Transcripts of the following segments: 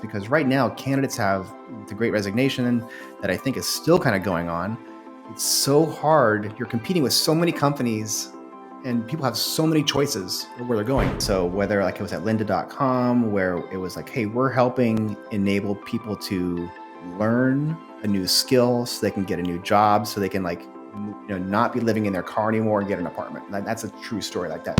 because right now candidates have the great resignation that I think is still kind of going on. It's so hard. You're competing with so many companies and people have so many choices of where they're going. So whether like it was at lynda.com where it was like, hey, we're helping enable people to learn a new skill so they can get a new job, so they can like, not be living in their car anymore and get an apartment. That's a true story like that.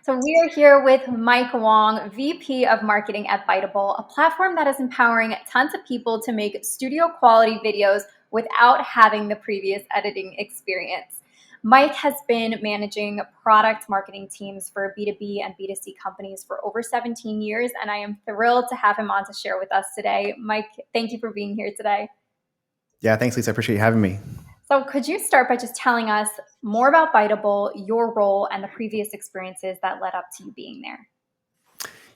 So we are here with Mike Wong, VP of Marketing at Biteable, a platform that is empowering tons of people to make studio quality videos without having the previous editing experience. Mike has been managing product marketing teams for B2B and B2C companies for over 17 years, and I am thrilled to have him on to share with us today. Mike, thank you for being here today. Yeah, thanks, Lisa. I appreciate you having me. So could you start by just telling us more about Biteable, your role, and the previous experiences that led up to you being there?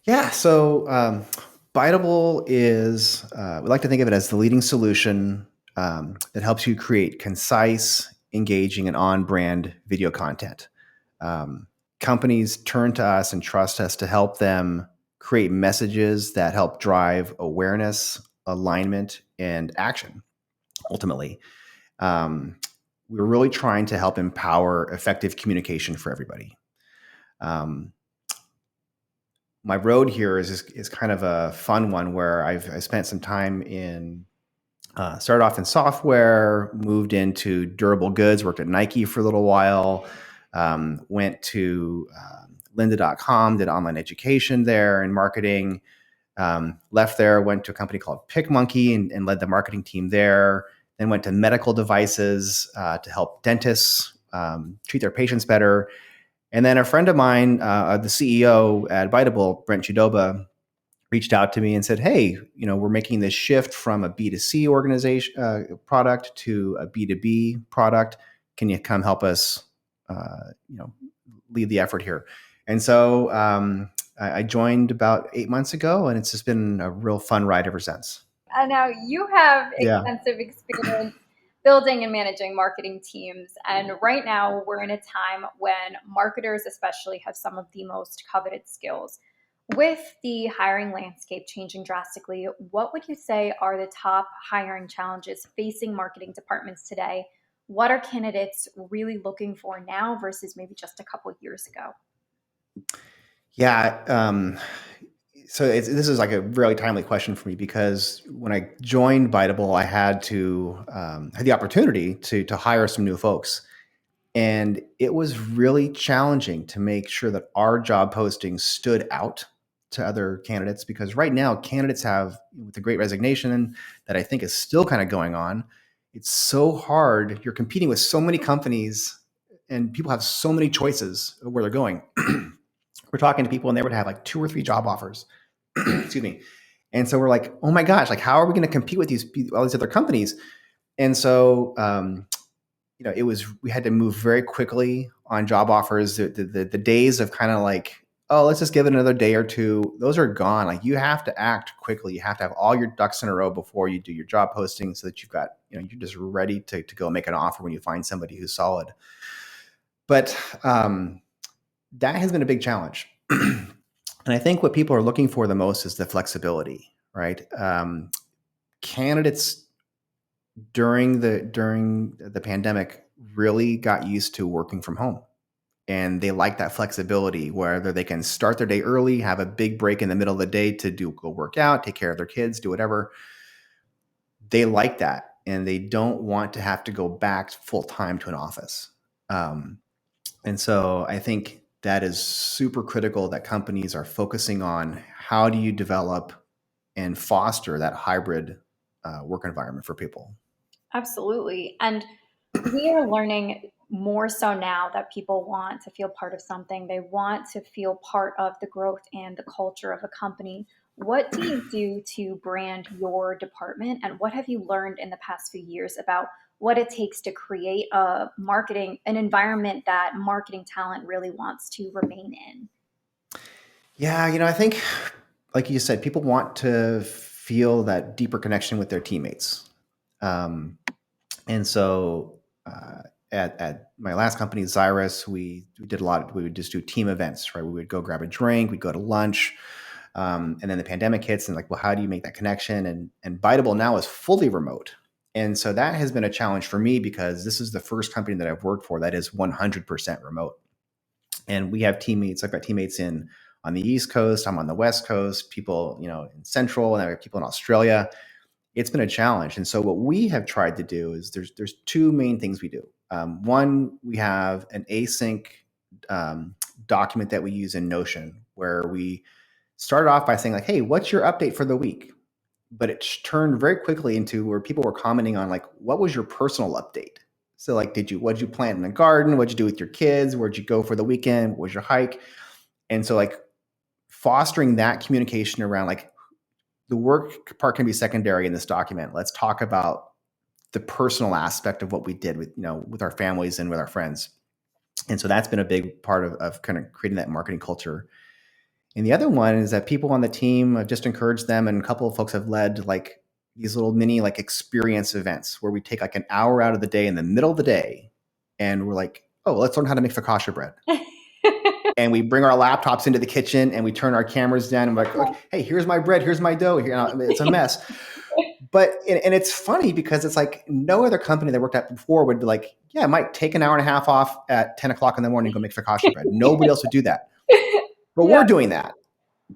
Yeah, so Biteable is, we like to think of it as the leading solution that helps you create concise, engaging, and on-brand video content. Companies turn to us and trust us to help them create messages that help drive awareness, alignment, and action, ultimately. We're really trying to help empower effective communication for everybody. My road here is kind of a fun one where I spent some time in, started off in software, moved into durable goods, worked at Nike for a little while, went to lynda.com, did online education there and marketing, left there, went to a company called PicMonkey and led the marketing team there, then went to medical devices to help dentists treat their patients better. And then a friend of mine, the CEO at Biteable, Brent Chidoba, reached out to me and said, hey, we're making this shift from a B2C organization product to a B2B product. Can you come help us, lead the effort here? And so I joined about 8 months ago, and it's just been a real fun ride ever since. Now you have extensive experience building and managing marketing teams. And right now we're in a time when marketers especially have some of the most coveted skills. With the hiring landscape changing drastically, what would you say are the top hiring challenges facing marketing departments today? What are candidates really looking for now versus maybe just a couple of years ago? Yeah. So this is like a really timely question for me because when I joined Biteable, I had the opportunity to hire some new folks, and it was really challenging to make sure that our job postings stood out to other candidates because right now candidates have, with the great resignation that I think is still kind of going on, it's so hard. You're competing with so many companies, and people have so many choices of where they're going. We're talking to people, and they would have like 2 or 3 job offers. Excuse me. And so we're like, oh my gosh, like how are we going to compete with all these other companies? And so, we had to move very quickly on job offers. The days of kind of like, oh, let's just give it another day or two, those are gone. Like you have to act quickly. You have to have all your ducks in a row before you do your job posting so that you've got, you're just ready to go make an offer when you find somebody who's solid. But that has been a big challenge. And I think what people are looking for the most is the flexibility, right? Candidates during the pandemic really got used to working from home, and they like that flexibility, whether they can start their day early, have a big break in the middle of the day to go work out, take care of their kids, do whatever. They like that, and they don't want to have to go back full time to an office. And so I think that is super critical that companies are focusing on how do you develop and foster that hybrid work environment for people. Absolutely. And we are learning more so now that people want to feel part of something. They want to feel part of the growth and the culture of a company. What do you do to brand your department? And what have you learned in the past few years about what it takes to create an environment that marketing talent really wants to remain in? Yeah, I think like you said, people want to feel that deeper connection with their teammates. Um, and so at my last company, Xyrus, we did a lot. We would just do team events, right? We would go grab a drink, we'd go to lunch, and then the pandemic hits, and like, well, how do you make that connection? And Biteable now is fully remote, and so that has been a challenge for me because this is the first company that I've worked for that is 100% remote. And we have teammates. I've got teammates in on the East Coast. I'm on the West Coast. People, in Central, and I have people in Australia. It's been a challenge. And so what we have tried to do is there's two main things we do. One, we have an async um, document that we use in Notion where we started off by saying like, "Hey, what's your update for the week?" But it turned very quickly into where people were commenting on like, "What was your personal update?" So like, what'd you plant in the garden? What'd you do with your kids? Where'd you go for the weekend? What was your hike? And so like fostering that communication around like the work part can be secondary in this document. Let's talk about the personal aspect of what we did with our families and with our friends. And so that's been a big part of kind of creating that marketing culture. And the other one is that people on the team, I've just encouraged them, and a couple of folks have led like these little mini like experience events where we take like an hour out of the day in the middle of the day, and we're like, oh, let's learn how to make focaccia bread. And we bring our laptops into the kitchen and we turn our cameras down and we're like, hey, here's my bread, here's my dough. Here, it's a mess. But and it's funny because it's like no other company that I worked at before would be like, yeah, I might take an hour and a half off at 10 o'clock in the morning and go make focaccia bread. Nobody else would do that. But Yeah. we're doing that.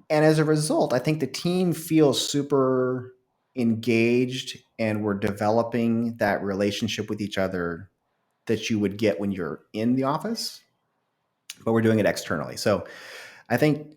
And as a result, I think the team feels super engaged and we're developing that relationship with each other that you would get when you're in the office, but we're doing it externally. So I think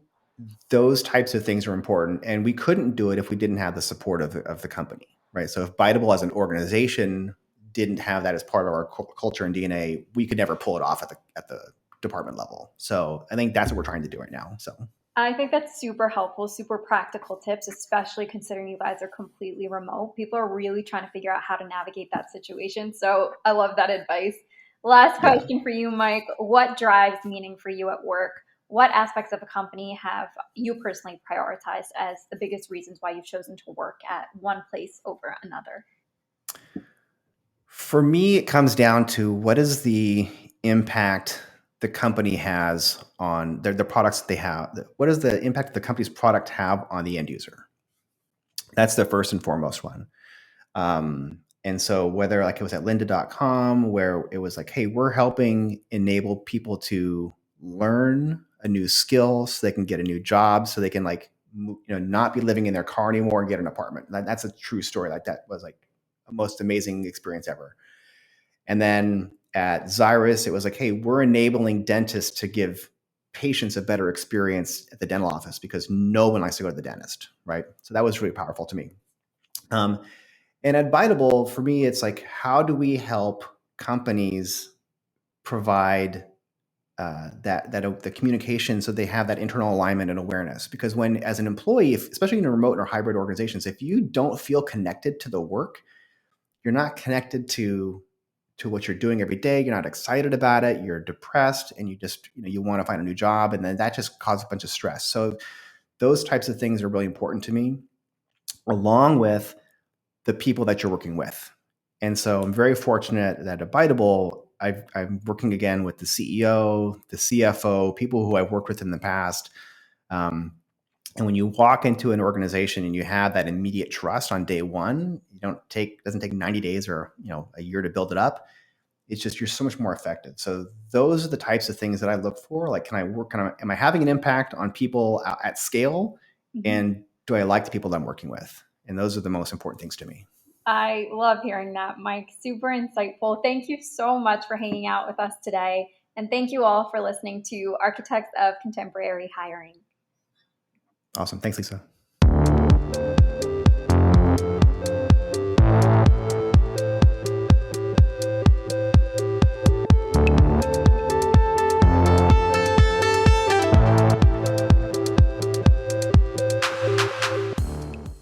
those types of things are important. And we couldn't do it if we didn't have the support of the company, right? So if Biteable as an organization didn't have that as part of our culture and DNA, we could never pull it off at the department level. So I think that's what we're trying to do right now. So I think that's super helpful, super practical tips, especially considering you guys are completely remote. People are really trying to figure out how to navigate that situation. So I love that advice. Last yeah. question for you, Mike. What drives meaning for you at work? What aspects of a company have you personally prioritized as the biggest reasons why you've chosen to work at one place over another? For me, it comes down to what is the impact the company has on the products that they have. What does the impact the company's product have on the end user? That's the first and foremost one. And so whether like it was at lynda.com where it was like, hey, we're helping enable people to learn a new skill so they can get a new job, so they can like, not be living in their car anymore and get an apartment. That's a true story. Like that was like the most amazing experience ever. And then at Xyrus, it was like, hey, we're enabling dentists to give patients a better experience at the dental office because no one likes to go to the dentist, right? So that was really powerful to me. And at Biteable, for me, it's like, how do we help companies provide the communication so they have that internal alignment and awareness? Because when, as an employee, especially in a remote or hybrid organizations, if you don't feel connected to the work, you're not connected to what you're doing every day. You're not excited about it. You're depressed, and you just you want to find a new job, and then that just causes a bunch of stress. So those types of things are really important to me, along with the people that you're working with. And so I'm very fortunate that at Biteable, I'm working again with the CEO, the CFO, people who I've worked with in the past. Um, and when you walk into an organization and you have that immediate trust on day one, doesn't take 90 days or a year to build it up. It's just you're so much more effective. So those are the types of things that I look for. Like, am I having an impact on people at scale? Mm-hmm. And do I like the people that I'm working with? And those are the most important things to me. I love hearing that, Mike. Super insightful. Thank you so much for hanging out with us today. And thank you all for listening to Architects of Contemporary Hiring. Awesome. Thanks, Lisa.